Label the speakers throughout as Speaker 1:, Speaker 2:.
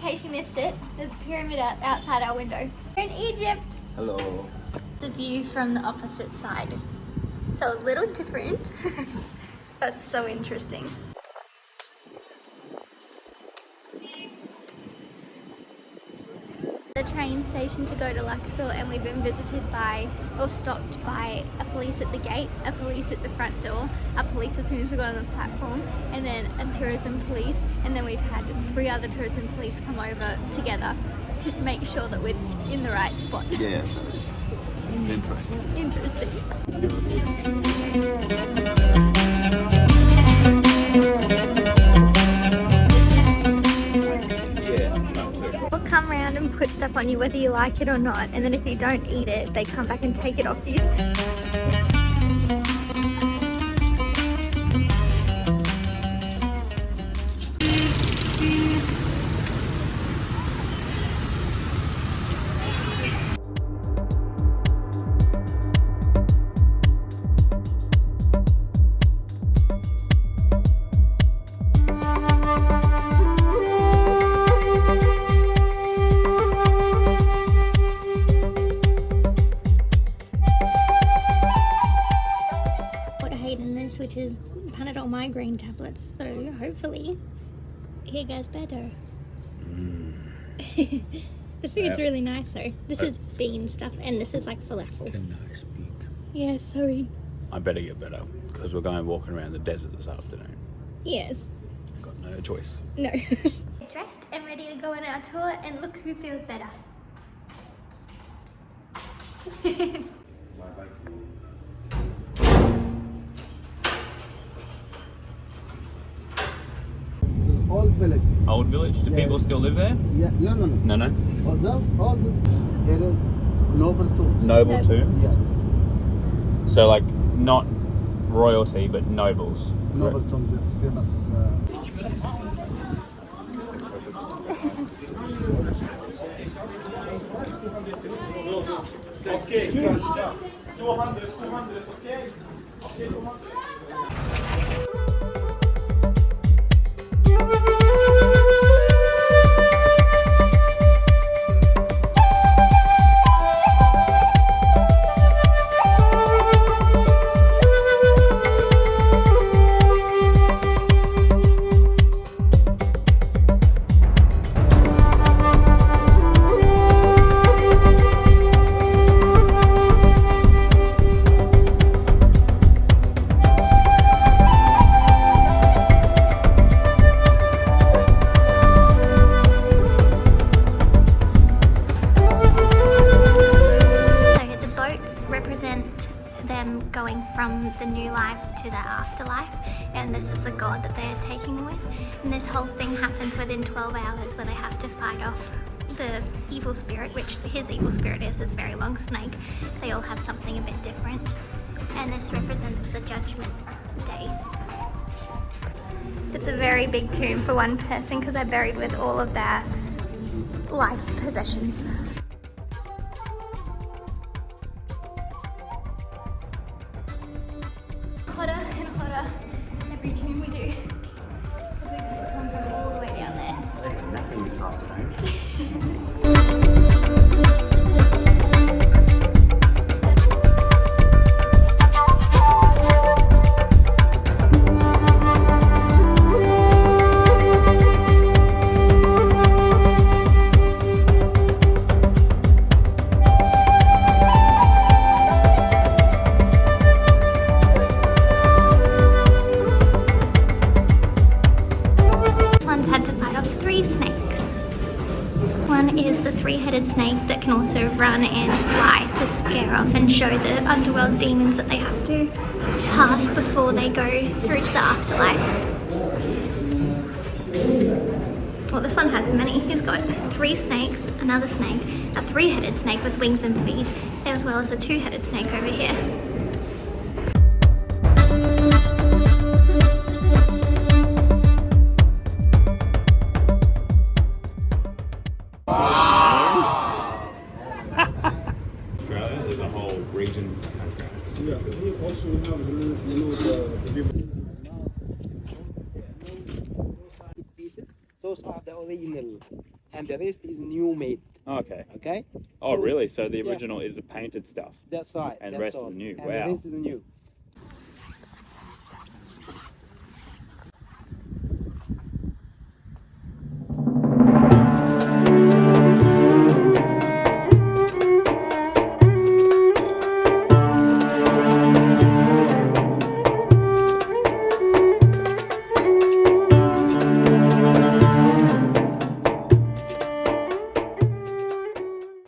Speaker 1: case you missed it, there's a pyramid outside our window. We're in Egypt.
Speaker 2: Hello.
Speaker 1: The view from the opposite side. So a little different. That's so interesting. The train station to go to Luxor, and we've been visited by, or stopped by, a police at the gate, a police at the front door, a police as soon as we got on the platform, and then a tourism police, and then we've had 3 other tourism police come over together to make sure that we're in the right spot.
Speaker 2: Yeah, so it's interesting.
Speaker 1: Interesting. We'll come round and put stuff on you whether you like it or not, and then if you don't eat it, they come back and take it off you. Which is Panadol migraine tablets, so hopefully he gets better. The food's really nice though. This is bean stuff, and this is like falafel.
Speaker 2: Can I speak?
Speaker 1: Yeah, sorry.
Speaker 2: I better get better because we're going walking around the desert this afternoon.
Speaker 1: Yes.
Speaker 2: I've got no choice.
Speaker 1: No. Dressed and ready to go on our tour, and look who feels better.
Speaker 3: Old village.
Speaker 2: Old village? Do people still live there?
Speaker 3: Yeah, no.
Speaker 2: No.
Speaker 3: All this areas noble tombs.
Speaker 2: Noble tombs?
Speaker 3: Yes.
Speaker 2: So like not royalty but nobles.
Speaker 3: Noble tombs is famous.
Speaker 4: Okay, 200, 200, okay? Okay, 200.
Speaker 1: Going from the new life to the afterlife, and this is the god that they are taking with, and this whole thing happens within 12 hours where they have to fight off the evil spirit, which his evil spirit is this very long snake. They all have something a bit different, and this represents the judgment day. It's a very big tomb for one person because they're buried with all of their life possessions. Hotter and hotter every tomb we do, because we have to come from all the way down there.
Speaker 2: There's nothing this afternoon.
Speaker 1: Three-headed snake that can also run and fly to scare off and show the underworld demons that they have to pass before they go through to the afterlife. Well, this one has many. He's got 3 snakes, another snake, a 3-headed snake with wings and feet, as well as a 2-headed snake over here.
Speaker 3: Those are the original
Speaker 5: and the rest is new made.
Speaker 2: Oh, okay.
Speaker 5: Okay.
Speaker 2: Oh,
Speaker 5: So-
Speaker 2: really? So the
Speaker 5: yeah.
Speaker 2: original is the painted stuff.
Speaker 5: That's right.
Speaker 2: And the
Speaker 5: that's
Speaker 2: rest is
Speaker 5: all.
Speaker 2: new.
Speaker 5: And
Speaker 2: Wow.
Speaker 5: the rest is new.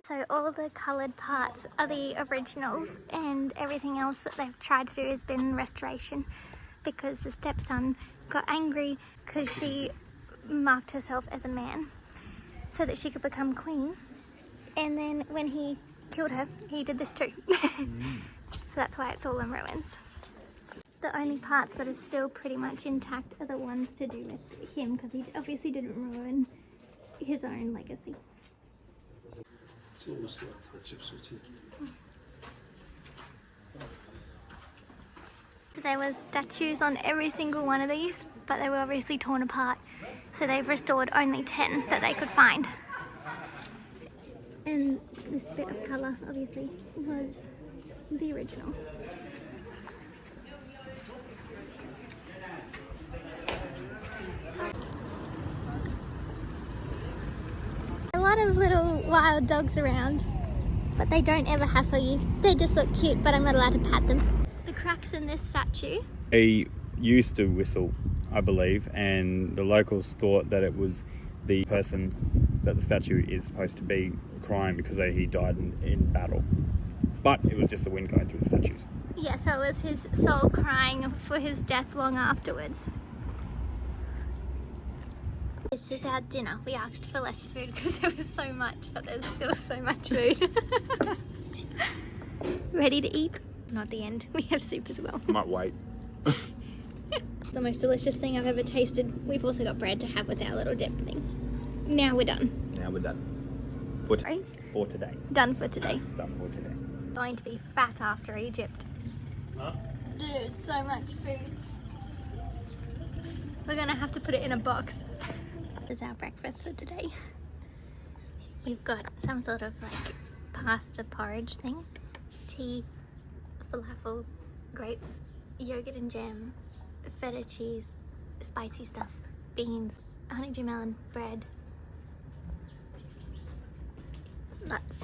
Speaker 1: So all the coloured parts are the originals and everything else that they've tried to do has been restoration because the stepson got angry because she marked herself as a man so that she could become queen, and then when he killed her he did this too. So that's why it's all in ruins. The only parts that are still pretty much intact are the ones to do with him because he obviously didn't ruin his own legacy.
Speaker 3: It's almost like Hatshepsut here.
Speaker 1: There was statues on every single one of these, but they were obviously torn apart. So they've restored only 10 that they could find. And this bit of colour obviously was the original. A lot of little wild dogs around, but they don't ever hassle you. They just look cute, but I'm not allowed to pat them. The cracks in this statue.
Speaker 2: He used to whistle, I believe, and the locals thought that it was the person that the statue is supposed to be crying because he died in battle. But it was just the wind going through the statues.
Speaker 1: Yeah, so it was his soul crying for his death long afterwards. This is our dinner. We asked for less food because there was so much, but there's still so much food. Ready to eat? Not the end. We have soup as well.
Speaker 2: Might wait.
Speaker 1: The most delicious thing I've ever tasted. We've also got bread to have with our little dip thing. Now we're done.
Speaker 2: Now we're done. For today.
Speaker 1: Done for today.
Speaker 2: Done for today.
Speaker 1: Going to be fat after Egypt.
Speaker 2: Huh?
Speaker 1: There's so much food. We're gonna have to put it in a box. This is our breakfast for today. We've got some sort of like pasta porridge thing, tea, falafel, grapes, yogurt and jam, feta cheese, spicy stuff, beans, honeydew melon, bread, nuts.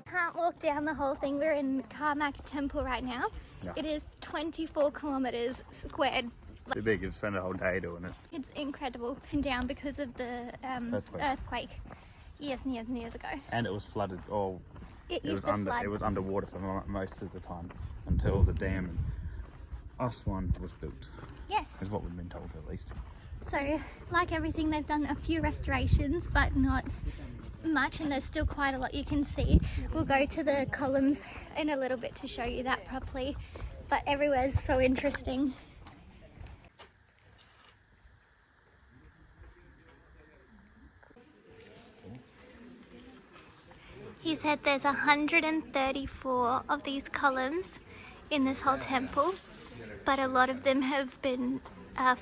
Speaker 1: Can't walk down the whole thing. We're in Karnak Temple right now.
Speaker 2: Yeah.
Speaker 1: It is 24 kilometers squared.
Speaker 2: Too big, you'd spend a whole day doing it.
Speaker 1: It's incredible and down because of the earthquake years and years and years ago.
Speaker 2: And it was flooded. Oh,
Speaker 1: It
Speaker 2: it was
Speaker 1: used to flood.
Speaker 2: It was underwater for most of the time until the dam in Aswan was built.
Speaker 1: Yes.
Speaker 2: Is what we've been told, at least.
Speaker 1: So, like everything, they've done a few restorations, but not much, and there's still quite a lot you can see. We'll go to the columns in a little bit to show you that properly, but everywhere's so interesting. He said there's 134 of these columns in this whole temple, but a lot of them have been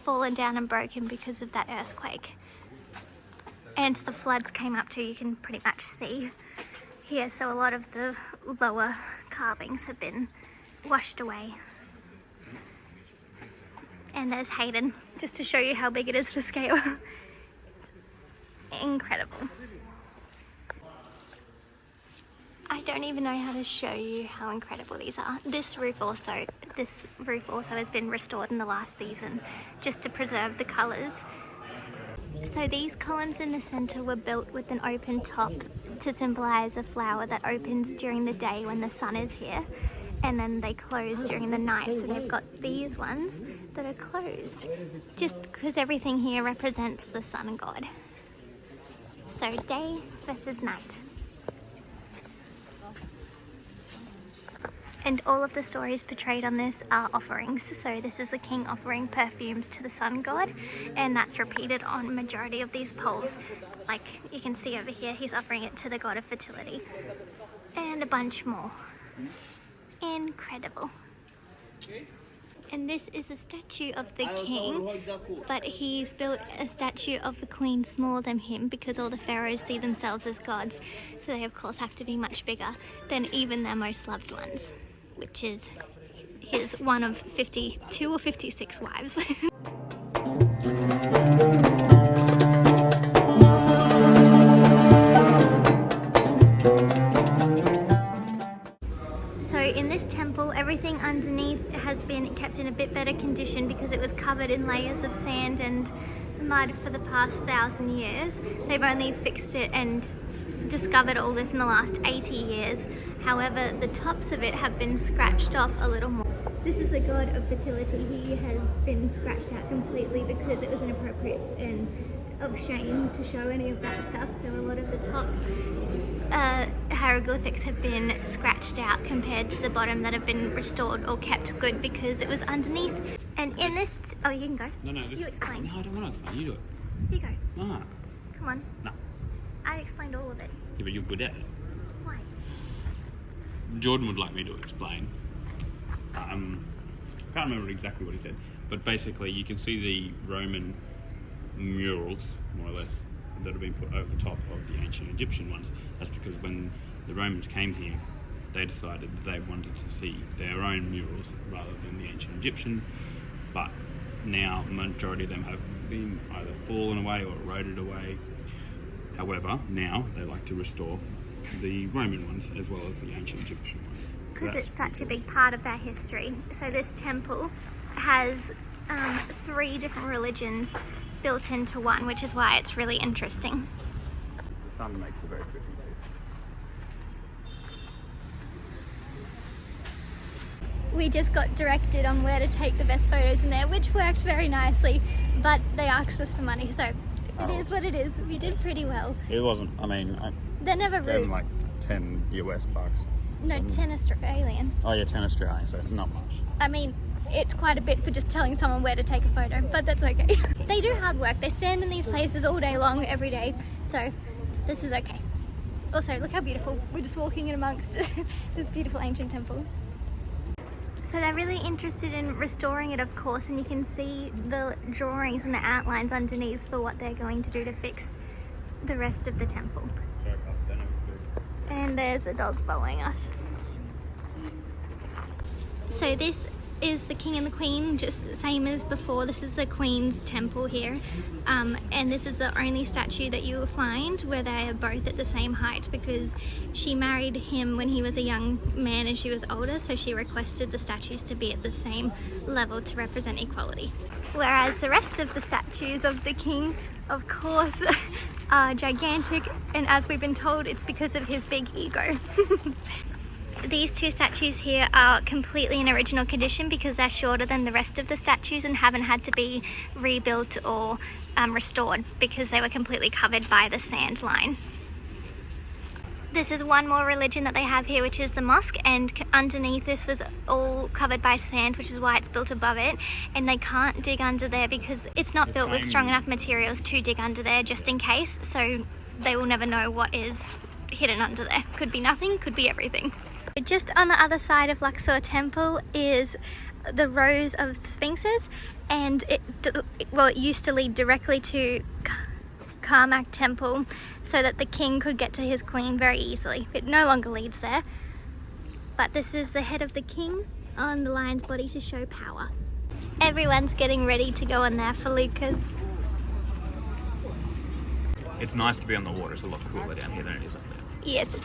Speaker 1: fallen down and broken because of that earthquake. And the floods came up too, you can pretty much see here, so a lot of the lower carvings have been washed away. And there's Hayden, just to show you how big it is for scale. It's incredible. I don't even know how to show you how incredible these are. This roof also has been restored in the last season just to preserve the colours. So these columns in the centre were built with an open top to symbolise a flower that opens during the day when the sun is here. and then they close during the night. So they've got these ones that are closed, just because everything here represents the sun god. So day versus night. And all of the stories portrayed on this are offerings. So this is the king offering perfumes to the sun god, and that's repeated on majority of these poles. Like you can see over here, he's offering it to the god of fertility. And a bunch more. Incredible. And this is a statue of the king, but he's built a statue of the queen smaller than him because all the pharaohs see themselves as gods. So they of course have to be much bigger than even their most loved ones, which is his one of 52 or 56 wives. So in this temple, everything underneath has been kept in a bit better condition because it was covered in layers of sand and mud for the past 1,000 years. They've only fixed it and discovered all this in the last 80 years. However, the tops of it have been scratched off a little more. This is the god of fertility. He has been scratched out completely because it was inappropriate and of shame to show any of that stuff. So a lot of the top hieroglyphics have been scratched out compared to the bottom that have been restored or kept good because it was underneath. And in this, oh, you can go.
Speaker 2: No,
Speaker 1: You explain.
Speaker 2: No, I don't want to explain. You do it.
Speaker 1: You go.
Speaker 2: No.
Speaker 1: Come on.
Speaker 2: No.
Speaker 1: I explained all of it.
Speaker 2: Yeah, but you're good at it.
Speaker 1: Why?
Speaker 2: Jordyn would like me to explain. I can't remember exactly what he said, but basically you can see the Roman murals, more or less, that have been put over the top of the ancient Egyptian ones. That's because when the Romans came here, they decided that they wanted to see their own murals rather than the ancient Egyptian, but now majority of them have been either fallen away or eroded away. However, now they like to restore the Roman ones as well as the ancient Egyptian ones.
Speaker 1: Because it's such a big part of their history. So this temple has 3 different religions built into one, which is why it's really interesting.
Speaker 2: The sun makes it very tricky too.
Speaker 1: We just got directed on where to take the best photos in there, which worked very nicely, but they asked us for money, so it is what it is. We did pretty well.
Speaker 2: It wasn't, I mean,
Speaker 1: They're never
Speaker 2: gave them
Speaker 1: rude.
Speaker 2: like 10 US bucks.
Speaker 1: No, 10 Australian.
Speaker 2: Oh yeah, 10 Australian, so not much.
Speaker 1: I mean, it's quite a bit for just telling someone where to take a photo, but that's okay. They do hard work. They stand in these places all day long, every day, so this is okay. Also, look how beautiful. We're just walking in amongst this beautiful ancient temple. So they're really interested in restoring it, of course, and you can see the drawings and the outlines underneath for what they're going to do to fix the rest of the temple. And there's a dog following us. So this is the king and the queen, just same as before. This is the queen's temple here, and this is the only statue that you will find where they are both at the same height, because she married him when he was a young man and she was older, so she requested the statues to be at the same level to represent equality. Whereas the rest of the statues of the king, of course, are gigantic, and as we've been told, it's because of his big ego. These 2 statues here are completely in original condition because they're shorter than the rest of the statues and haven't had to be rebuilt or restored because they were completely covered by the sand line. This is one more religion that they have here, which is the mosque, and underneath this was all covered by sand, which is why it's built above it, and they can't dig under there because it's not built with strong enough materials to dig under there just in case, so they will never know what is hidden under there. Could be nothing, could be everything. Just on the other side of Luxor Temple is the rows of sphinxes, and it used to lead directly to Karnak Temple so that the king could get to his queen very easily. It no longer leads there, but this is the head of the king on the lion's body to show power. Everyone's getting ready to go on their feluccas.
Speaker 2: It's nice to be on the water. It's a lot cooler down here than it is up there.
Speaker 1: Yes.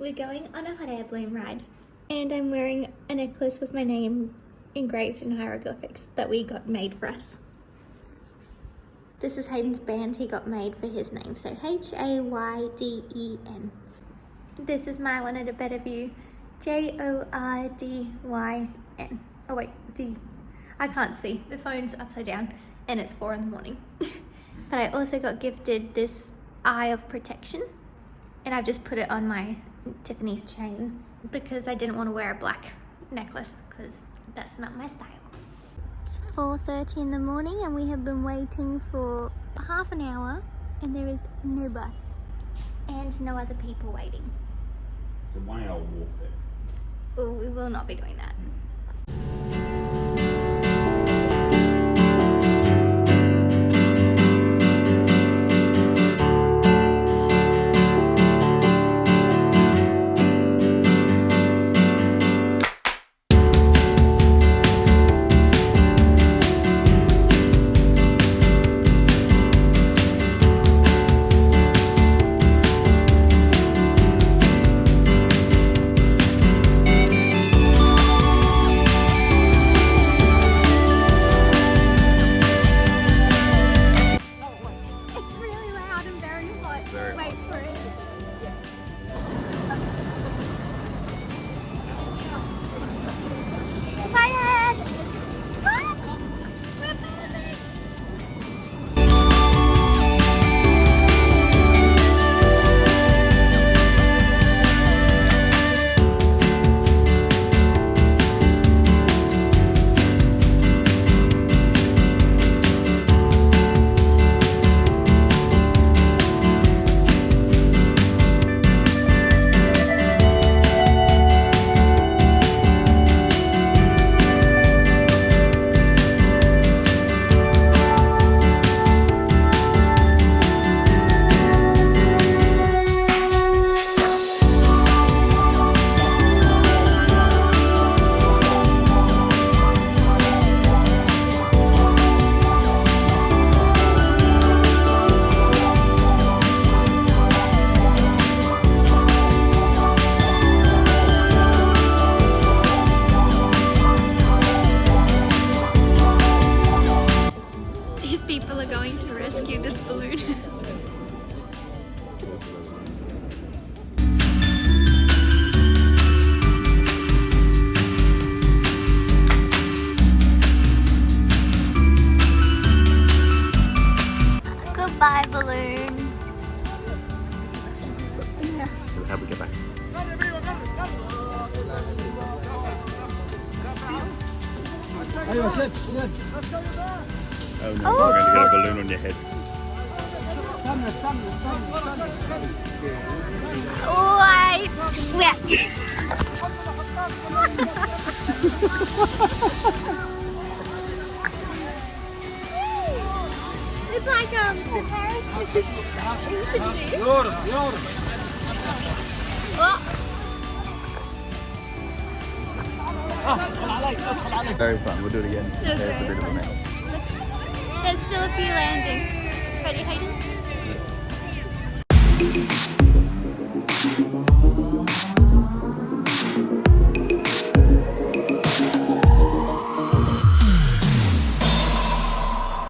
Speaker 1: we're going on a hot air balloon ride. And I'm wearing a necklace with my name engraved in hieroglyphics that we got made for us. This is Hayden's band he got made for his name, so Hayden. This is my one at a better view, Jordyn. Oh wait, D. I can't see, the phone's upside down and it's 4 in the morning. But I also got gifted this eye of protection, and I've just put it on my Tiffany's chain because I didn't want to wear a black necklace because that's not my style. It's 4:30 in the morning and we have been waiting for half an hour and there is no bus and no other people waiting.
Speaker 2: It's a 1 hour walk there.
Speaker 1: Oh, we will not be doing that. People are going to rescue this balloon. Goodbye, balloon.
Speaker 2: So how do we get back? Oh no, you're going to get a balloon on your head.
Speaker 1: It's like the parachute.
Speaker 2: Very fun, we'll do it again.
Speaker 1: That was
Speaker 2: It's a
Speaker 1: very
Speaker 2: bit of a
Speaker 1: fun.
Speaker 2: mess.
Speaker 1: There's still a few landing. Ready, Hayden?